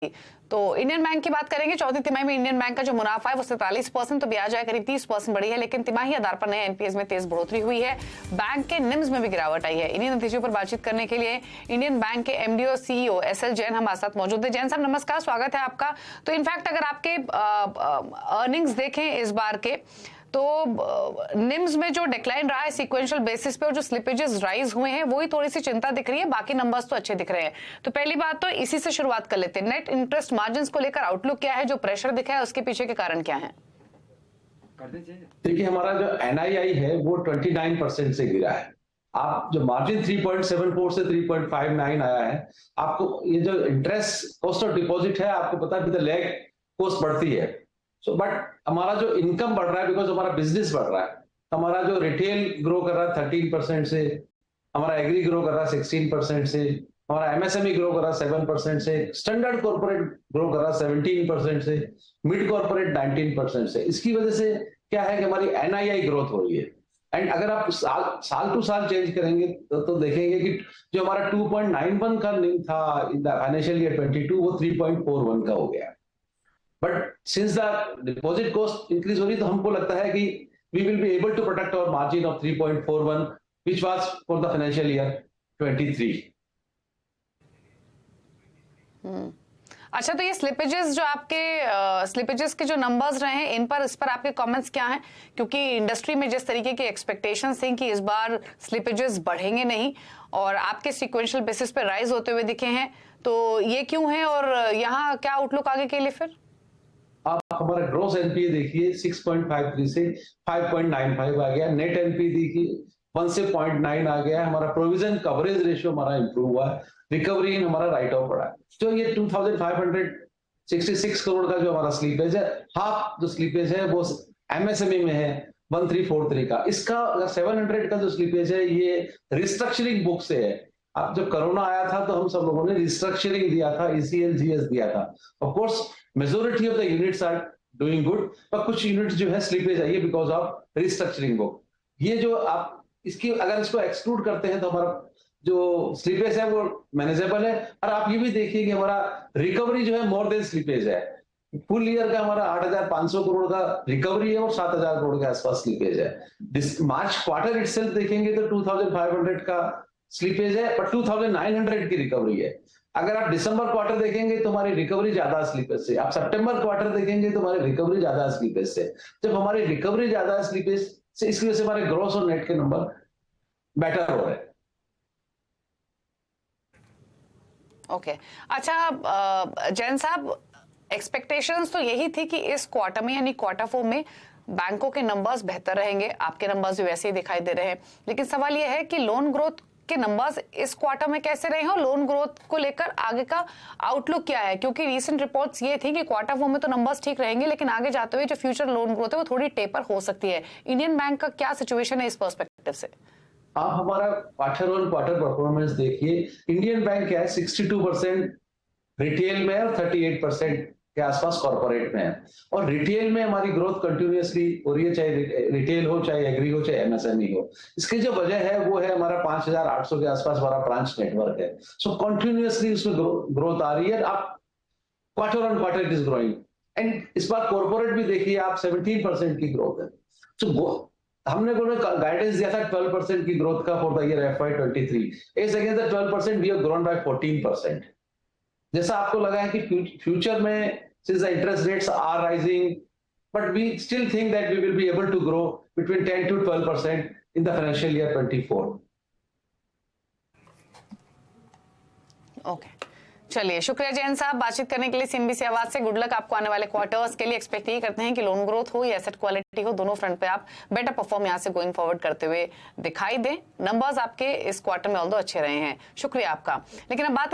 तो Indian bank की बात करेंगे। चौथी तिमाही में इंडियन बैंक का जो मुनाफा है वो 47%, तो ब्याज आय करीब 30% बढ़ी है, लेकिन तिमाही आधार पर नए एनपीएस में तेज बढ़ोतरी हुई है। बैंक के निम्स में भी गिरावट आई है। इन्हीं नतीजों पर बातचीत करने के लिए इंडियन बैंक के एमडी और सीईओ एसएल जैन हमारे साथ मौजूद है। जैन साहब नमस्कार, स्वागत है आपका। तो इनफैक्ट अगर आपके अर्निंग्स देखें इस बार के, तो निम्स में जो डिक्लाइन रहा है सीक्वेंशियल बेसिस पे और जो स्लिपेजेस राइज हुए हैं वही थोड़ी सी चिंता दिख रही है, बाकी नंबर्स तो अच्छे दिख रहे हैं। तो पहली बात तो इसी से शुरुआत कर लेते हैं। नेट इंटरेस्ट मार्जिन्स को लेकर आउटलुक क्या है, जो प्रेशर दिखा है उसके पीछे के कारण क्या है? देखिए, हमारा जो एनआईआई है वो 29% से गिरा है। आप जो मार्जिन 3.74 से 3.59 आया है, आपको ये जो इंटरेस्ट कॉस्ट ऑफ डिपॉजिट है, आपको पता है लेग कॉस्ट बढ़ती है। बट हमारा जो इनकम बढ़ रहा है बिकॉज हमारा बिजनेस बढ़ रहा है। हमारा जो रिटेल ग्रो कर रहा है 13% से, हमारा एग्री ग्रो कर रहा है 16% से, हमारा एमएसएमई ग्रो कर रहा है 7% से, स्टैंडर्ड कॉर्पोरेट ग्रो कर रहा है 17% से, मिड कॉर्पोरेट 19% से। इसकी वजह से क्या है कि हमारी एनआईआई ग्रोथ हो रही है। एंड अगर आप साल टू साल चेंज करेंगे तो देखेंगे कि जो हमारा 2.91 का निम था इन द फाइनेंशियल ईयर 22, वो 3.41 का हो गया। But since the deposit cost increase हो रही, तो हमको लगता है कि we will be able to protect our margin of 3.41 which was for the financial year 23। अच्छा, तो ये स्लिपेजेस जो आपके स्लिपेजेस के जो नंबर्स रहे हैं, इस पर आपके कमेंट्स क्या हैं? क्योंकि इंडस्ट्री में जिस तरीके की एक्सपेक्टेशंस थी कि इस बार स्लिपेजेस बढ़ेंगे नहीं और आपके सीक्वेंशियल बेसिस पे राइज होते हुए दिखे हैं, तो ये क्यों है और यहाँ क्या आउटलुक आगे के लिए? फिर आप हमारा ग्रोस एनपीए देखिए 6.53 से 5.95 आ गया। नेट एनपीए देखिए 1 से 0.9 आ गया। हमारा प्रोविजन कवरेज रेशियो हमारा इंप्रूव हुआ है। रिकवरी इन हमारा राइट ऑफ बढ़ा है। तो ये 2566 करोड़ का जो हमारा स्लीपेज है, हाफ जो स्लीपेज है वो एमएसएमई में है 1343 का। इसका 700 का जो स्लीपेज है ये रिस्ट्रक्चरिंग बुक से है। अब जब कोरोना आया था तो हम सब लोगों ने रिस्ट्रक्चरिंग दिया था, ईसीएल जीएस दिया था। Of course majority of the units are doing good, पर कुछ यूनिट्स जो है स्लीपेज आई है बिकॉज ऑफ रिस्ट्रक्चरिंग बुक। ये जो आप अगर इसको एक्सक्लूड करते हैं तो हमारा जो स्लीपेज है वो मैनेजेबल है। और आप ये भी देखिए कि हमारा रिकवरी जो है मोर देन स्लीपेज है। फुल ईयर का हमारा 8,500 करोड़ का रिकवरी है और 7,000 करोड़ के आसपास स्लीपेज है। मार्च क्वार्टर इटसेल्फ देखेंगे तो 2,500 का स्लीपेज है, पर 2,900 की रिकवरी है। अगर आप दिसंबर क्वार्टर देखेंगे तो हमारी रिकवरी ज्यादा स्लीपेज से, आप सितंबर क्वार्टर देखेंगे तो हमारी रिकवरी ज्यादा स्लीपेज से। जब हमारी रिकवरी ज्यादा स्लीपेज से, इसकी वजह से हमारे ग्रॉस और नेट के नंबर बेटर हो रहे हैं। ओके अच्छा, जैन साहब, एक्सपेक्टेशंस तो यही थी कि इस क्वार्टर में यानी क्वार्टर 4 में बैंकों के नंबर्स बेहतर रहेंगे, आपके नंबर्स भी वैसे ही दिखाई दे रहे हैं। लेकिन सवाल यह है कि लोन ग्रोथ के नंबर्स इस क्वार्टर में कैसे रहे हैं और लोन ग्रोथ को लेकर आगे का आउटलुक क्या है? क्योंकि रीसेंट रिपोर्ट्स ये थी कि क्वार्टर 4 में तो नंबर्स ठीक रहेंगे, लेकिन आगे जाते हुए जो फ्यूचर लोन ग्रोथ है वो थोड़ी टेपर हो सकती है। इंडियन बैंक का क्या सिचुएशन है इस पर्सपेक्टिव से? आप हमारा क्वार्टर वन क्वार्टर परफॉर्मेंस देखिए। इंडियन बैंक क्या है 62% रिटेल में और 38% के आसपास कॉर्पोरेट में है। और रिटेल में हमारी ग्रोथ कंटिन्यूअसली हो रही है, चाहे रिटेल हो, चाहे एग्री हो, चाहे एमएसएमई हो। इसकी जो वजह है वो है हमारा 5,800 के आसपास हमारा ब्रांच नेटवर्क है। सो कंटिन्यूअसली उसमें ग्रोथ आ रही है। आप quarter on quarter it is growing. And इस बार कॉर्पोरेट भी देखिए आप 17% की ग्रोथ है। सो हमने गाइडेंस दिया था 12% की ग्रोथ का for the year FY23। As against the 12% we have grown by 14%। जैसा आपको लगा है कि फ्यूचर में since the interest rates are rising, but we still think that we will be able to grow between 10 to 12% in the financial year 24। Okay, चलिए, शुक्रिया जैन साहब बातचीत करने के लिए सीएनबीसी आवाज से। गुड लक आपको आने वाले क्वार्टर्स के लिए। एक्सपेक्ट ये करते हैं कि लोन ग्रोथ हो या एसेट क्वालिटी हो, दोनों फ्रंट पे आप बेटर परफॉर्म यहां से गोइंग फॉरवर्ड करते हुए दिखाई दें। नंबर्स आपके इस क्वार्टर में ऑल्दो अच्छे रहे हैं। शुक्रिया आपका। लेकिन अब बात